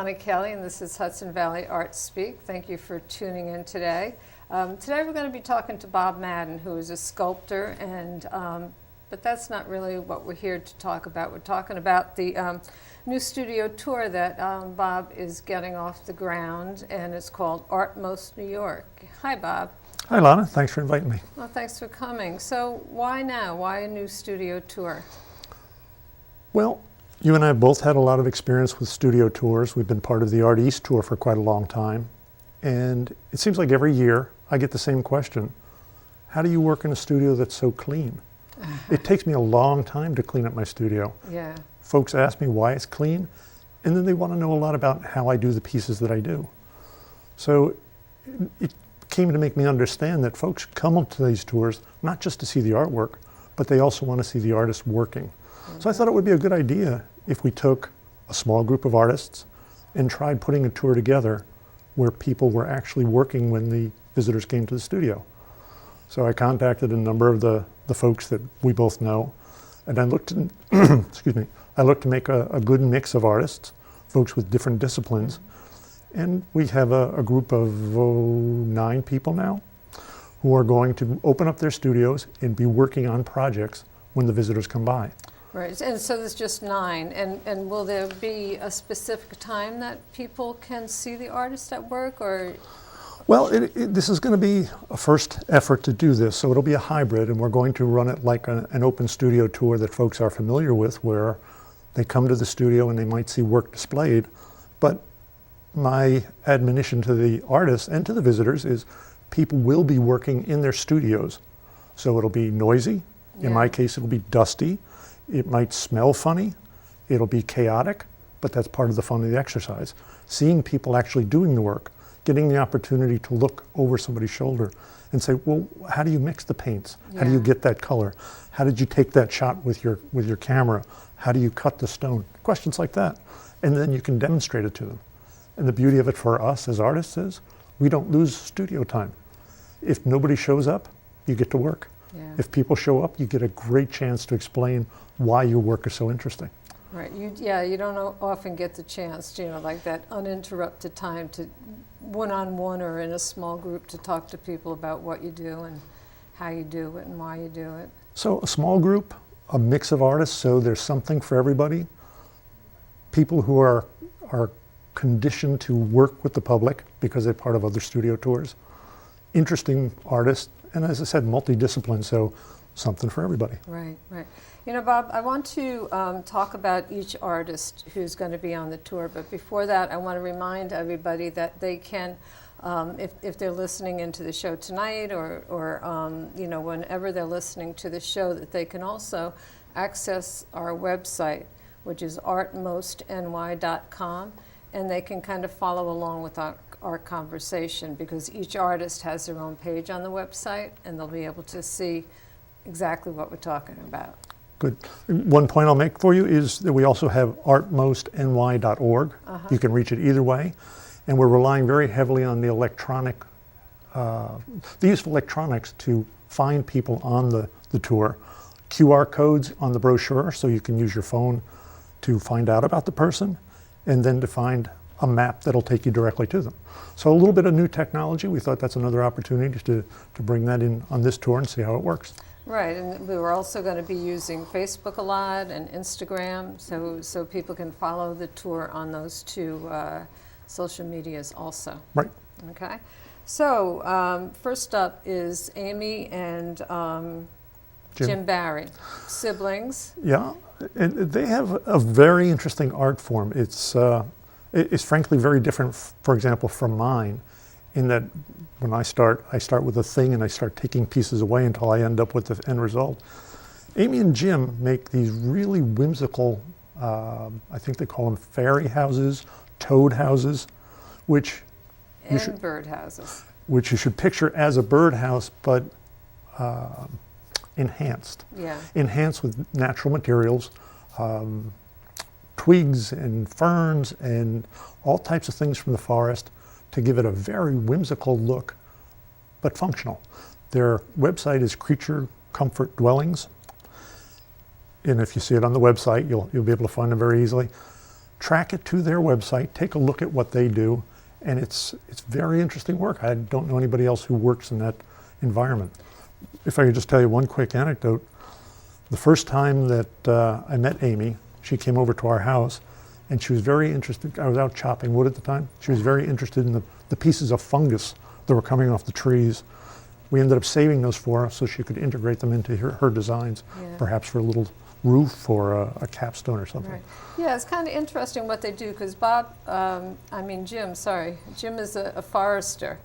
Lonna Kelly, and this is Hudson Valley Art Speak. Thank you for tuning in today. Today we're going to be talking to Bob Madden, who is a sculptor, and but that's not really what we're here to talk about. We're talking about the new studio tour that Bob is getting off the ground, and it's called Art Most New York. Hi, Bob. Hi, Lonna. Thanks for inviting me. Well, thanks for coming. So why now? Why a new studio tour? Well, you and I have both had a lot of experience with studio tours. We've been part of the Art East tour for quite a long time. And it seems like every year I get the same question. How do you work in a studio that's so clean? It takes me a long time to clean up my studio. Yeah. Folks ask me why it's clean, and then they want to know a lot about how I do the pieces that I do. So it came to make me understand that folks come up to these tours not just to see the artwork, but they also want to see the artist working. So I thought it would be a good idea if we took a small group of artists and tried putting a tour together where people were actually working when the visitors came to the studio. So I contacted a number of the folks that we both know, and I looked to, excuse me, I looked to make a good mix of artists, folks with different disciplines, and we have a group of 9 people now who are going to open up their studios and be working on projects when the visitors come by. Right, and so there's just 9, and will there be a specific time that people can see the artist at work, or? Well, this is going to be a first effort to do this, so it'll be a hybrid, and we're going to run it like an open studio tour that folks are familiar with, where they come to the studio and they might see work displayed, but my admonition to the artists and to the visitors is people will be working in their studios, so it'll be noisy. Yeah. In my case, it'll be dusty. It might smell funny, it'll be chaotic, but that's part of the fun of the exercise. Seeing people actually doing the work, getting the opportunity to look over somebody's shoulder and say, well, how do you mix the paints? Yeah. How do you get that color? How did you take that shot with your camera? How do you cut the stone? Questions like that. And then you can demonstrate it to them. And the beauty of it for us as artists is we don't lose studio time. If nobody shows up, you get to work. Yeah. If people show up, you get a great chance to explain why your work is so interesting. Right. You don't often get the chance, like that uninterrupted time to one-on-one or in a small group to talk to people about what you do and how you do it and why you do it. So a small group, a mix of artists, so there's something for everybody. People who are conditioned to work with the public because they're part of other studio tours. Interesting artists, and as I said, multidiscipline, so something for everybody. Right, right. Bob, I want to talk about each artist who's going to be on the tour, but before that, I want to remind everybody that they can, if they're listening into the show tonight or whenever they're listening to the show, that they can also access our website, which is artmostny.com, and they can kind of follow along with our conversation, because each artist has their own page on the website, and they'll be able to see exactly what we're talking about. Good. One point I'll make for you is that we also have artmostny.org. You can reach it either way. And we're relying very heavily on the use of electronics to find people on the tour. QR codes on the brochure, so you can use your phone to find out about the person, and then to find a map that'll take you directly to them. So a little bit of new technology. We thought that's another opportunity to bring that in on this tour and see how it works. Right, and we were also going to be using Facebook a lot and Instagram, so people can follow the tour on those 2 social medias also. Right. Okay. So first up is Amy and Jim Barry, siblings. Yeah, and they have a very interesting art form. It's frankly very different, for example, from mine, in that when I start with a thing and I start taking pieces away until I end up with the end result. Amy and Jim make these really whimsical, I think they call them fairy houses, toad houses, which bird houses. Which you should picture as a birdhouse, but enhanced. Yeah. Enhanced with natural materials, twigs and ferns and all types of things from the forest to give it a very whimsical look, but functional. Their website is Creature Comfort Dwellings. And if you see it on the website, you'll be able to find them very easily. track it to their website, take a look at what they do, and it's very interesting work. I don't know anybody else who works in that environment. If I could just tell you one quick anecdote, the first time that I met Amy, she came over to our house, and she was very interested. I was out chopping wood at the time. She was very interested in the pieces of fungus that were coming off the trees. We ended up saving those for her so she could integrate them into her designs, perhaps for a little roof or a capstone or something. Right. Yeah, it's kind of interesting what they do because Jim is a forester,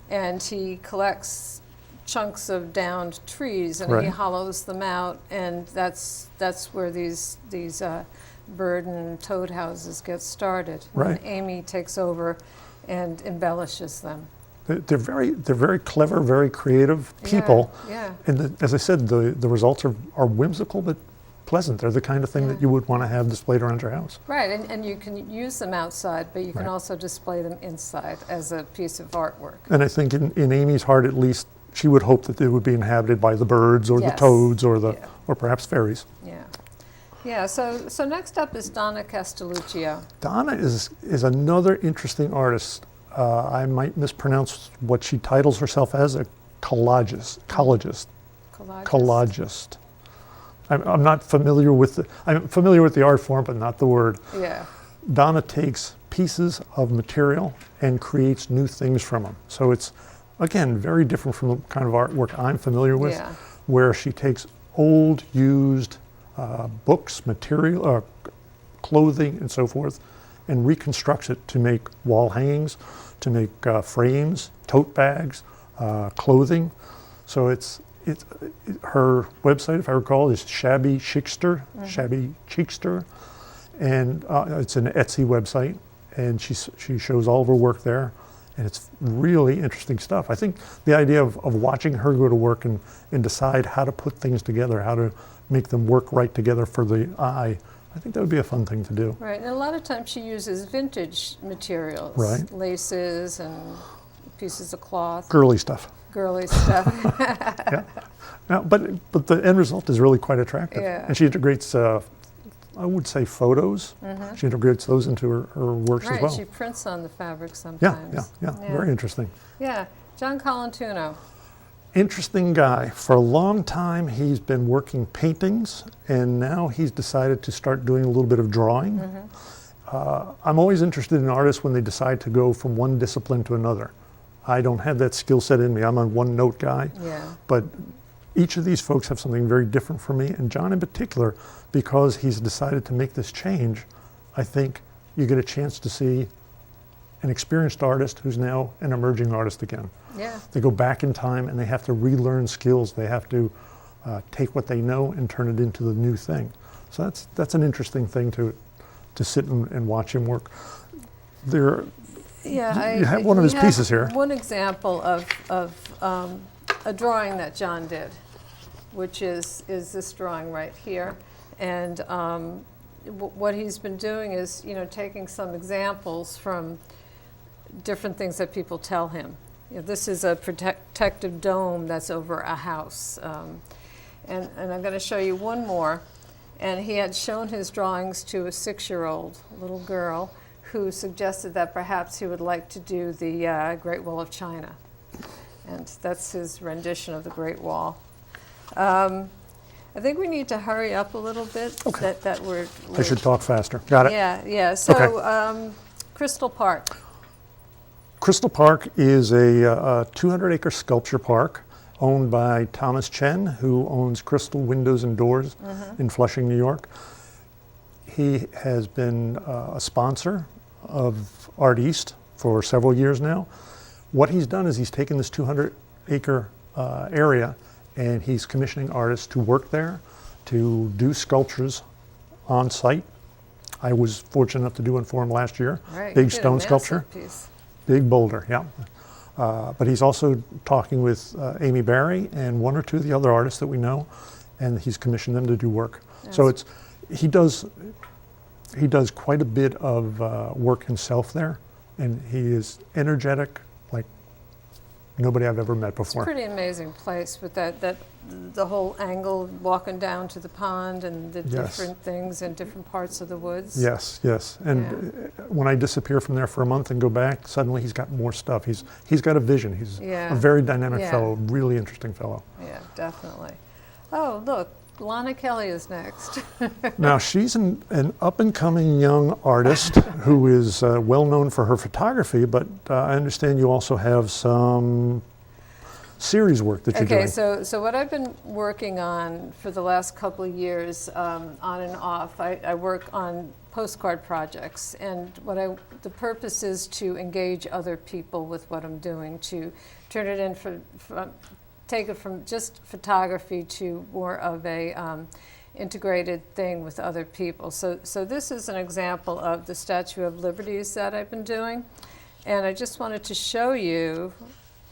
and he collects chunks of downed trees and he hollows them out, and that's where these bird and toad houses get started. Right. And Amy takes over and embellishes them. They're very clever, very creative people. Yeah. And as I said, the results are whimsical but pleasant. They're the kind of thing that you would want to have displayed around your house. Right, and you can use them outside, but you can also display them inside as a piece of artwork. And I think in Amy's heart, at least, she would hope that it would be inhabited by the birds or the toads or or perhaps fairies. Yeah. Yeah, so next up is Donna Castelluccio. Donna is another interesting artist. I might mispronounce what she titles herself as, a collagist. I'm not familiar with I'm familiar with the art form, but not the word. Yeah. Donna takes pieces of material and creates new things from them. So it's, again, very different from the kind of artwork I'm familiar with, where she takes old, used books, material, clothing, and so forth, and reconstructs it to make wall hangings, to make frames, tote bags, clothing. So her website, if I recall, is Shabby Cheekster, Shabby Cheekster, and it's an Etsy website, and she shows all of her work there, and it's really interesting stuff. I think the idea of watching her go to work and decide how to put things together, how to make them work right together for the eye, I think that would be a fun thing to do. Right, and a lot of times she uses vintage materials, laces and pieces of cloth. Girly stuff. Girly stuff. Yeah. Now, but the end result is really quite attractive. Yeah. And she integrates, I would say, photos. She integrates those into her works as well. Right, she prints on the fabric sometimes. Yeah. Very interesting. Yeah, John Colantuno. Interesting guy. For a long time, he's been working paintings, and now he's decided to start doing a little bit of drawing. I'm always interested in artists when they decide to go from one discipline to another. I don't have that skill set in me. I'm a one-note guy. Yeah. But each of these folks have something very different from me, and John in particular, because he's decided to make this change, I think you get a chance to see an experienced artist who's now an emerging artist again. Yeah. They go back in time and they have to relearn skills. They have to take what they know and turn it into the new thing. So that's an interesting thing to sit and watch him work. You have one of his pieces here. One example of a drawing that John did, which is this drawing right here. And what he's been doing is, taking some examples from different things that people tell him. This is a protective dome that's over a house. And I'm going to show you one more. And he had shown his drawings to a 6-year-old little girl who suggested that perhaps he would like to do the Great Wall of China. And that's his rendition of the Great Wall. I think we need to hurry up a little bit. Okay. We're I should talk faster. Got it. Yeah. So Crystal Park. Crystal Park is a 200-acre sculpture park owned by Thomas Chen, who owns Crystal Windows and Doors in Flushing, New York. He has been a sponsor of Art East for several years now. What he's done is he's taken this 200-acre area and he's commissioning artists to work there, to do sculptures on site. I was fortunate enough to do one for him last year. Right. Big stone sculpture. Piece. Big boulder, yeah. But he's also talking with Amy Barry and one or two of the other artists that we know, and he's commissioned them to do work. Yes. So he does quite a bit of work himself there, and he is energetic, like nobody I've ever met It's before. a pretty amazing place with the whole angle walking down to the pond and the Yes. different things in different parts of the woods. Yes, yes. And when I disappear from there for a month and go back, suddenly he's got more stuff. He's got a vision. He's Yeah. a very dynamic Yeah. fellow, really interesting fellow. Yeah, definitely. Oh, look, Lonna Kelly is next. Now, she's an up-and-coming young artist who is well known for her photography, but I understand you also have some series work that you're Okay, doing. so what I've been working on for the last couple of years, on and off, I work on postcard projects, and the purpose is to engage other people with what I'm doing, to turn it in take it from just photography to more of a integrated thing with other people. So this is an example of the Statue of Liberties that I've been doing, and I just wanted to show you.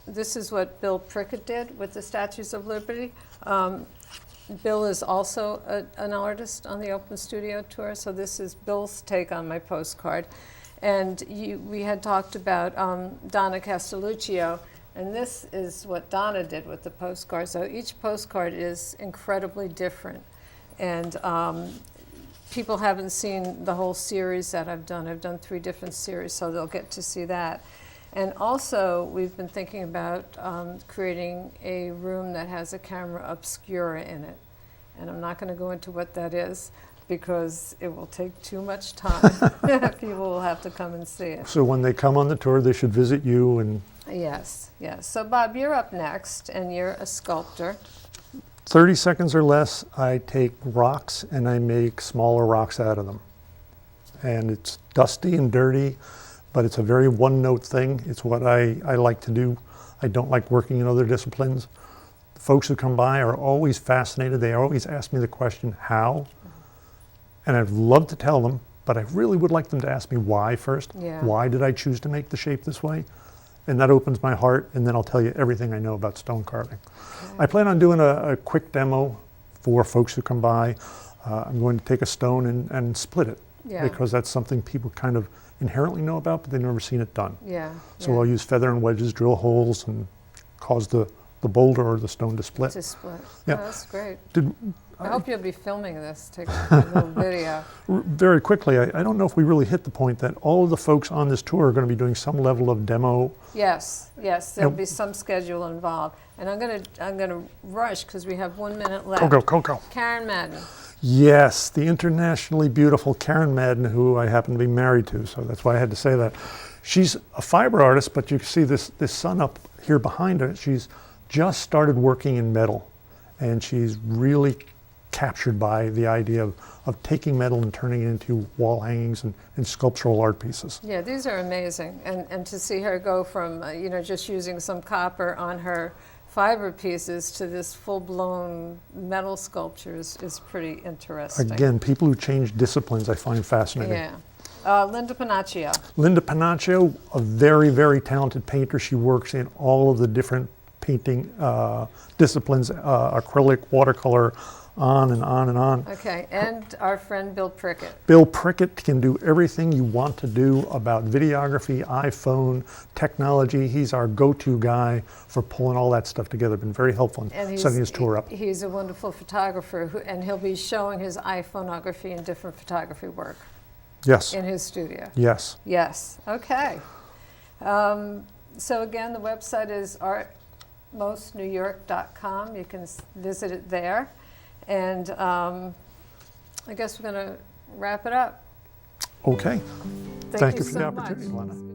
This is what Bill Prickett did with the Statues of Liberty. Bill is also an artist on the Open Studio Tour, so this is Bill's take on my postcard. And we had talked about Donna Castelluccio, and this is what Donna did with the postcard. So each postcard is incredibly different. And people haven't seen the whole series that I've done. I've done 3 different series, so they'll get to see that. And also, we've been thinking about creating a room that has a camera obscura in it. And I'm not going to go into what that is because it will take too much time. People will have to come and see it. So when they come on the tour, they should visit you and... Yes, yes. So Bob, you're up next, and you're a sculptor. 30 seconds or less, I take rocks and I make smaller rocks out of them. And it's dusty and dirty, but it's a very one-note thing. It's what I like to do. I don't like working in other disciplines. The folks who come by are always fascinated. They always ask me the question, how? And I'd love to tell them, but I really would like them to ask me why first. Yeah. Why did I choose to make the shape this way? And that opens my heart, and then I'll tell you everything I know about stone carving. Okay. I plan on doing a quick demo for folks who come by. I'm going to take a stone and split it, Yeah. because that's something people kind of inherently know about, but they've never seen it done. Yeah. So I'll use feather and wedges, drill holes, and cause the boulder or the stone to split. To split. Yeah. Oh, that's great. Did, I hope you'll be filming this, taking a little video. very quickly, I don't know if we really hit the point that all of the folks on this tour are going to be doing some level of demo. Yes, yes, there'll Yep. be some schedule involved. And I'm gonna rush because we have 1 minute left. Coco. Karen Madden. Yes, the internationally beautiful Karen Madden, who I happen to be married to, so that's why I had to say that. She's a fiber artist, but you can see this sun up here behind her. She's just started working in metal, and she's really captured by the idea of taking metal and turning it into wall hangings and sculptural art pieces. Yeah, these are amazing. And to see her go from, just using some copper on her fiber pieces to this full-blown metal sculptures is pretty interesting. Again, people who change disciplines I find fascinating. Yeah. Linda Panaccio. Linda Panaccio, a very, very talented painter. She works in all of the different painting disciplines, acrylic, watercolor, on and on and on. Okay, and our friend Bill Prickett. Bill Prickett can do everything you want to do about videography, iPhone, technology. He's our go-to guy for pulling all that stuff together. Been very helpful in setting his tour up. He's a wonderful photographer, and he'll be showing his iPhoneography and different photography work Yes. in his studio. Yes. Yes, okay. So again, the website is artmostnewyork.com. You can visit it there. And I guess we're going to wrap it up. Okay. Thank you for so the much. opportunity, Lonna.